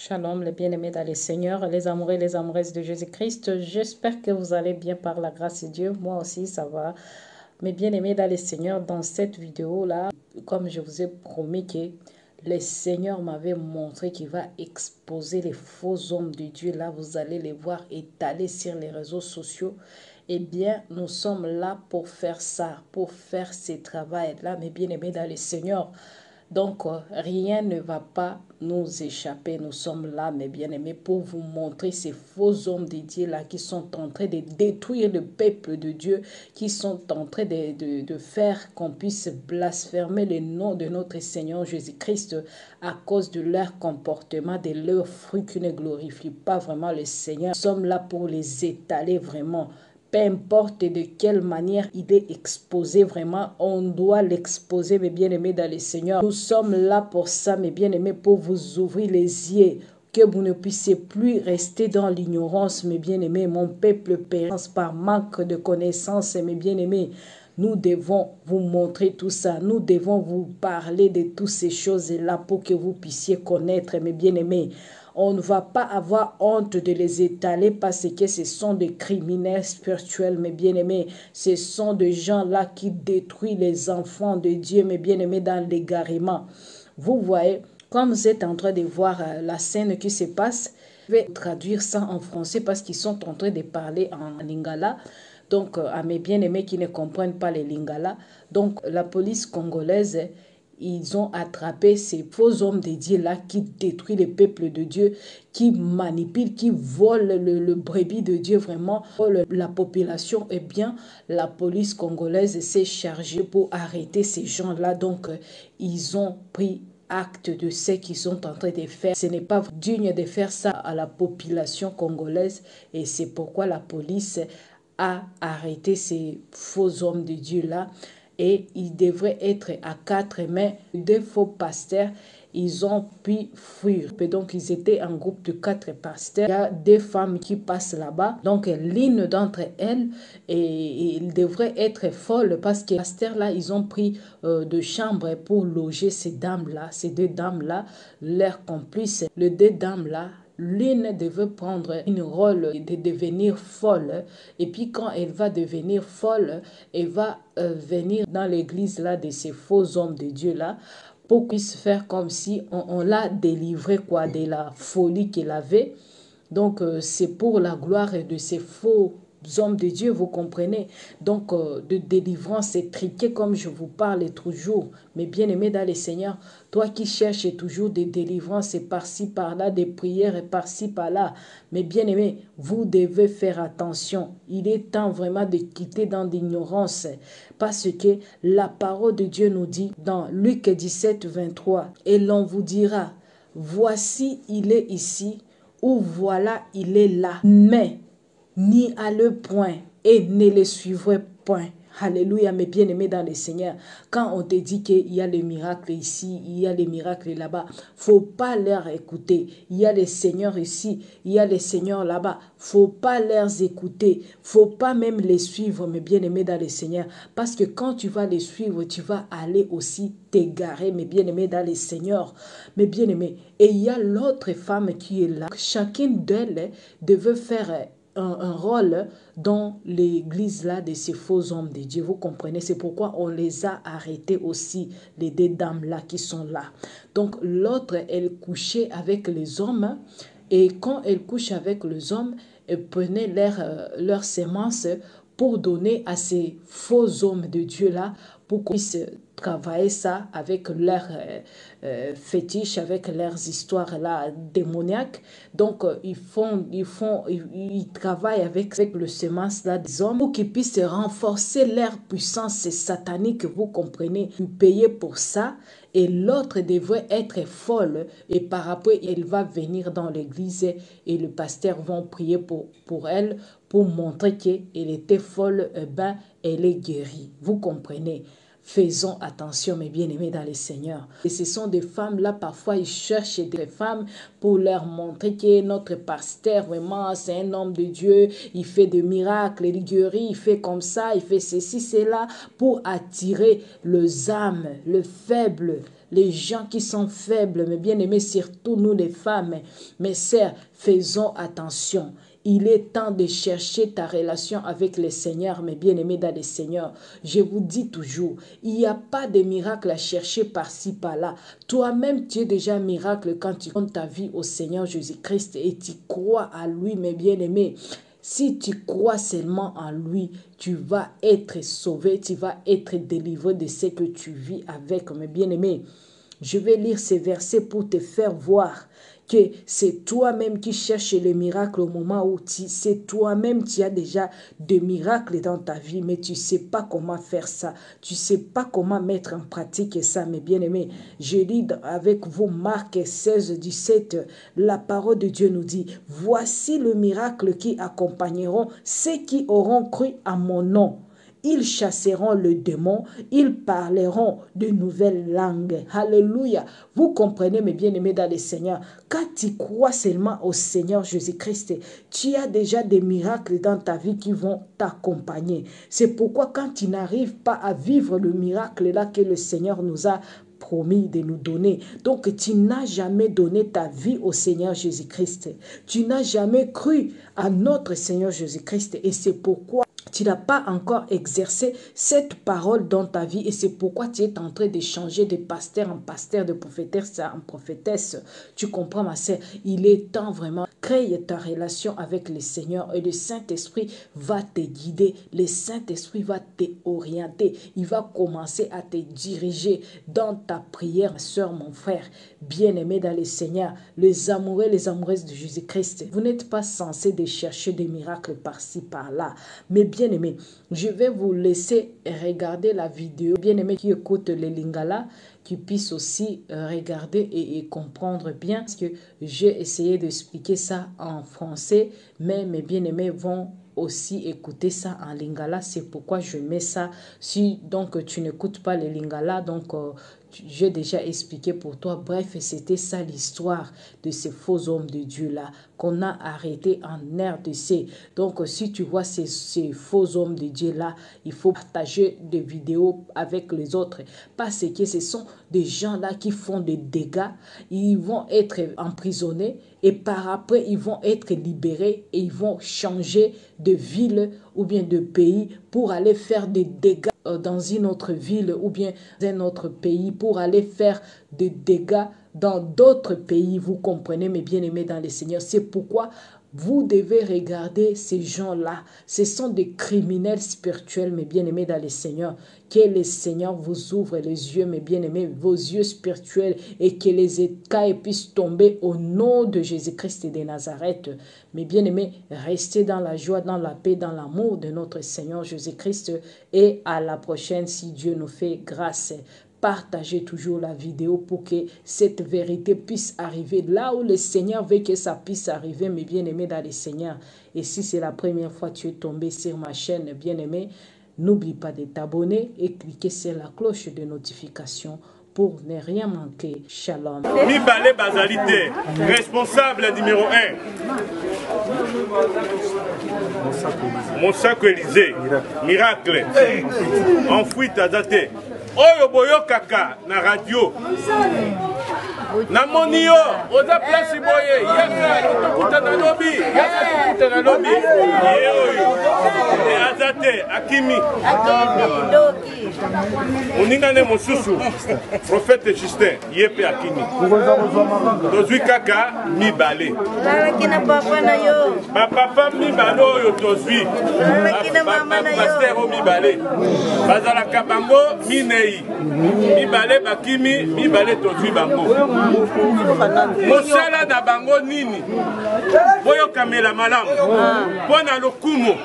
Shalom, les bien-aimés dans le Seigneur, les amoureux et les amoureuses de Jésus-Christ. J'espère que vous allez bien par la grâce de Dieu. Moi aussi, ça va. Mes bien-aimés dans le Seigneur, dans cette vidéo-là, comme je vous ai promis que le Seigneur m'avait montré qu'il va exposer les faux hommes de Dieu. Là, vous allez les voir étalés sur les réseaux sociaux. Eh bien, nous sommes là pour faire ça, pour faire ce travail-là, mes bien-aimés dans le Seigneur. Donc, rien ne va pas nous échapper. Nous sommes là, mes bien-aimés, pour vous montrer ces faux hommes de Dieu là qui sont en train de détruire le peuple de Dieu, qui sont en train de faire qu'on puisse blasphémer le nom de notre Seigneur Jésus-Christ à cause de leur comportement, de leurs fruits qui ne glorifient pas vraiment le Seigneur. Nous sommes là pour les étaler vraiment. Peu importe de quelle manière il est exposé, vraiment, on doit l'exposer, mes bien-aimés dans le Seigneur. Nous sommes là pour ça, mes bien-aimés, pour vous ouvrir les yeux, que vous ne puissiez plus rester dans l'ignorance, mes bien-aimés. Mon peuple périt par manque de connaissances, mes bien-aimés. Nous devons vous montrer tout ça. Nous devons vous parler de toutes ces choses-là pour que vous puissiez connaître, mes bien-aimés. On ne va pas avoir honte de les étaler parce que ce sont des criminels spirituels, mes bien-aimés. Ce sont des gens-là qui détruisent les enfants de Dieu, mes bien-aimés, dans l'égarement. Vous voyez, comme vous êtes en train de voir la scène qui se passe, je vais traduire ça en français parce qu'ils sont en train de parler en lingala. Donc, à mes bien-aimés qui ne comprennent pas les lingala. Donc, la police congolaise, ils ont attrapé ces faux hommes de Dieu là qui détruisent le peuple de Dieu, qui manipulent, qui volent le brebis de Dieu, vraiment, la population. Eh bien, la police congolaise s'est chargée pour arrêter ces gens-là. Donc, ils ont pris acte de ce qu'ils sont en train de faire. Ce n'est pas digne de faire ça à la population congolaise et c'est pourquoi la police a arrêté ces faux hommes de Dieu-là et ils devraient être à 4, mais deux faux pasteurs, ils ont pu fuir. Et donc, ils étaient en groupe de 4 pasteurs. Il y a des femmes qui passent là-bas. Donc, l'une d'entre elles, et il devrait être folle parce que les pasteurs-là, ils ont pris de chambres pour loger ces dames-là, ces 2 dames-là, leurs complices. Les 2 dames-là, l'une devait prendre une rôle de devenir folle. Et puis quand elle va devenir folle, elle va venir dans l'église là de ces faux hommes de Dieu là pour qu'il puisse faire comme si on l'a délivré quoi de la folie qu'elle avait. Donc c'est pour la gloire de ces faux hommes de Dieu, vous comprenez. Donc de délivrance étriquée comme je vous parle toujours. Mais bien aimé dans le Seigneur, toi qui cherches toujours des délivrances et par-ci par-là, des prières et par-ci par-là. Mais bien aimé, vous devez faire attention. Il est temps vraiment de quitter dans l'ignorance. Parce que la parole de Dieu nous dit dans Luc 17, 23, et l'on vous dira, voici il est ici, ou voilà il est là. Mais n'y allez point et ne les suivrez point. Alléluia, mes bien-aimés dans le Seigneur. Quand on te dit qu'il y a les miracles ici, il y a les miracles là-bas, faut pas leur écouter. Il y a les seigneurs ici, il y a les seigneurs là-bas. Faut pas leur écouter. Faut pas même les suivre, mes bien-aimés dans le Seigneur. Parce que quand tu vas les suivre, tu vas aller aussi t'égarer, mes bien-aimés dans le Seigneur. Mes bien-aimés. Et il y a l'autre femme qui est là. Chacune d'elles devait faire un rôle dans l'église là de ces faux hommes de Dieu. Vous comprenez? C'est pourquoi on les a arrêtés aussi, les 2 dames là qui sont là. Donc l'autre, elle couchait avec les hommes et quand elle couche avec les hommes, elle prenait leur sémence pour donner à ces faux hommes de Dieu là pour qu'on puisse travailler ça avec leurs fétiches, avec leurs histoires là démoniaques. Donc ils travaillent avec le semence là des hommes pour qu'ils puissent renforcer leur puissance satanique. Vous comprenez? Ils payaient pour ça. Et l'autre devrait être folle. Et par après, elle va venir dans l'église et le pasteur va prier pour elle pour montrer qu'elle était folle. Eh ben, elle est guérie. Vous comprenez? Faisons attention, mes bien-aimés dans le Seigneur. Et ce sont des femmes, là, parfois, ils cherchent des femmes pour leur montrer que notre pasteur, vraiment, c'est un homme de Dieu. Il fait des miracles, il guérit, il fait comme ça, il fait ceci, cela, pour attirer les âmes, les faibles, les gens qui sont faibles, mes bien-aimés, surtout nous les femmes. Mes sœurs, faisons attention. Il est temps de chercher ta relation avec le Seigneur, mes bien-aimés dans le Seigneur. Je vous dis toujours, il n'y a pas de miracle à chercher par-ci, par-là. Toi-même, tu es déjà un miracle quand tu donnes ta vie au Seigneur Jésus-Christ et tu crois à lui, mes bien-aimés. Si tu crois seulement en lui, tu vas être sauvé, tu vas être délivré de ce que tu vis avec, mes bien-aimés. Je vais lire ces versets pour te faire voir que c'est toi-même qui cherches le miracle au moment où c'est toi-même qui as déjà des miracles dans ta vie, mais tu ne sais pas comment faire ça. Tu ne sais pas comment mettre en pratique ça, mes bien-aimés. Je lis avec vous Marc 16, 17. La parole de Dieu nous dit, « Voici le miracle qui accompagneront ceux qui auront cru à mon nom. Ils chasseront le démon, ils parleront de nouvelles langues. » Alléluia. Vous comprenez, mes bien-aimés dans le Seigneur. Quand tu crois seulement au Seigneur Jésus-Christ, tu as déjà des miracles dans ta vie qui vont t'accompagner. C'est pourquoi quand tu n'arrives pas à vivre le miracle là que le Seigneur nous a promis de nous donner. Donc, tu n'as jamais donné ta vie au Seigneur Jésus-Christ. Tu n'as jamais cru à notre Seigneur Jésus-Christ. Et c'est pourquoi tu n'as pas encore exercé cette parole dans ta vie et c'est pourquoi tu es en train de changer de pasteur en pasteur, de prophétesse en prophétesse. Tu comprends, ma sœur? Il est temps vraiment. Crée ta relation avec le Seigneur et le Saint-Esprit va te guider. Le Saint-Esprit va t'orienter. Il va commencer à te diriger dans ta prière, ma sœur, mon frère. Bien-aimé dans le Seigneur, les amoureux, les amoureuses de Jésus-Christ, vous n'êtes pas censés de chercher des miracles par-ci, par-là. Mais bien-aimé, je vais vous laisser regarder la vidéo. Bien-aimé qui écoute les Lingala, qui puisse aussi regarder et comprendre bien. Parce que j'ai essayé d'expliquer ça en français, mais mes bien-aimés vont aussi écouter ça en Lingala. C'est pourquoi je mets ça. Si donc tu n'écoutes pas les Lingala, donc j'ai déjà expliqué pour toi. Bref, c'était ça l'histoire de ces faux hommes de Dieu-là qu'on a arrêtés en RDC. Donc, si tu vois ces faux hommes de Dieu-là, il faut partager des vidéos avec les autres. Parce que ce sont des gens-là qui font des dégâts. Ils vont être emprisonnés et par après, ils vont être libérés et ils vont changer de ville ou bien de pays pour aller faire des dégâts dans une autre ville ou bien dans un autre pays, pour aller faire des dégâts dans d'autres pays. Vous comprenez, mes bien-aimés dans le Seigneur. C'est pourquoi vous devez regarder ces gens-là. Ce sont des criminels spirituels, mes bien-aimés dans le Seigneur. Que le Seigneur vous ouvre les yeux, mes bien-aimés, vos yeux spirituels, et que les écailles puissent tomber au nom de Jésus-Christ de Nazareth. Mes bien-aimés, restez dans la joie, dans la paix, dans l'amour de notre Seigneur Jésus-Christ. Et à la prochaine, si Dieu nous fait grâce. Partagez toujours la vidéo pour que cette vérité puisse arriver là où le Seigneur veut que ça puisse arriver, mes bien-aimés dans le Seigneur. Et si c'est la première fois que tu es tombé sur ma chaîne, bien-aimé, n'oublie pas de t'abonner et cliquer sur la cloche de notification pour ne rien manquer. Shalom. Mibale Bazalité, responsable numéro 1. Monsako Élysée, miracle. Enfoui Tazate. Oyo boyo kaka na radio. Na monio, oza place boye, yaka tokuta na lobby, yaka tokuta na lobby. Oyo. E azate akimi. Akimi doki. Oningane mosusu. Prophète Justin, yepe akimi. Tozui kaka mibale. Lala kina papa na yo. Ba papa mibale oyo tozui. Lala kina mama na yo. Pasteur o mibale. Bazala kabango minei. Mibale bakimi, mibale tozui bango. Mosala na bango nini boyo kamela malamu pona lokumo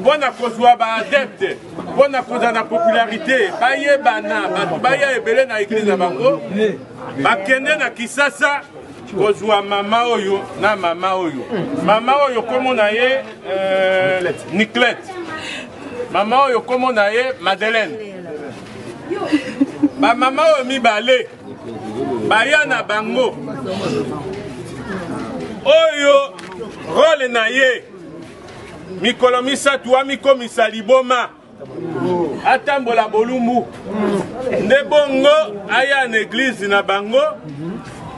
pona kozwa ba adepte pona koza na popularité bayebana batu baya ebele na église na bango bakende na Kisasa kozwa mama oyo na mama oyo komo na ye Niclette mama oyo komo na ye Madeleine ba mama oyo mibale baya na bango oyo role na ye mikolo misatu amikomisa liboma atambola bolumbu nde bongo aya na eglise na bango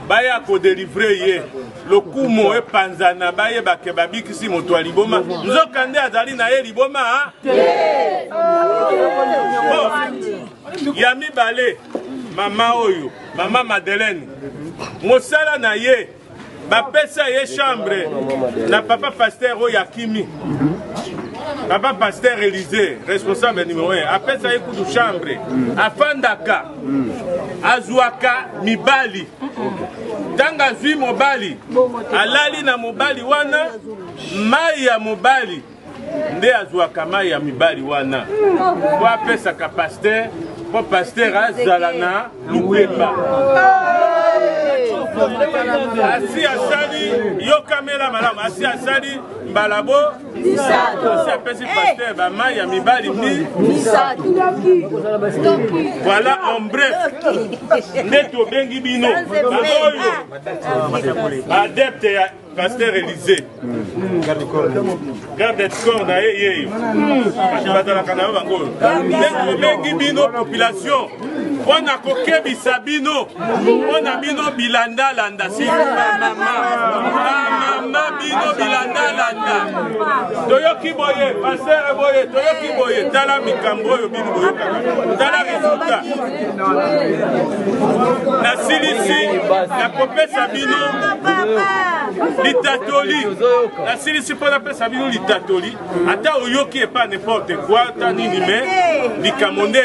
baya kodelivre ye lokumo epanzana baye bake babikisi moto ya liboma nzoka nde azali na ye liboma ya mibale mama oyo mama Madeleine mosala na ye bapesa ye chambre na papa pasteur oyo akimi papa pasteur Élysée responsable numéro 1 apesa ye kudu chambre afandaka azwaka mibali tanga azwi mobali alali na mobali wana mai ya mobali nde azwaka mai ya mibali wana po apesaka pasteur po pasteur azala na lukemba asi asali yokamela malamu asi asali mbalabo asi apesi pasteur bamai ya mibali voilà en bref nde tobengi bino baoyo adepte ya pasteur Élysée garde corps na ye yeyo bazalaka na yo bango oyo nde tobengi bino population mpona kokebisa bino mpona bino bilandalanda si bamama bino bilandalanda toyoki boye pasteur boye toyoki boye tala mikambo oyo bino boyokaka tala resultat nasilisi nakopesa bino litatoli nasilisi mpo napesa bino litatoli ata oyoki epa n'importe quoi ata nini me likambo nde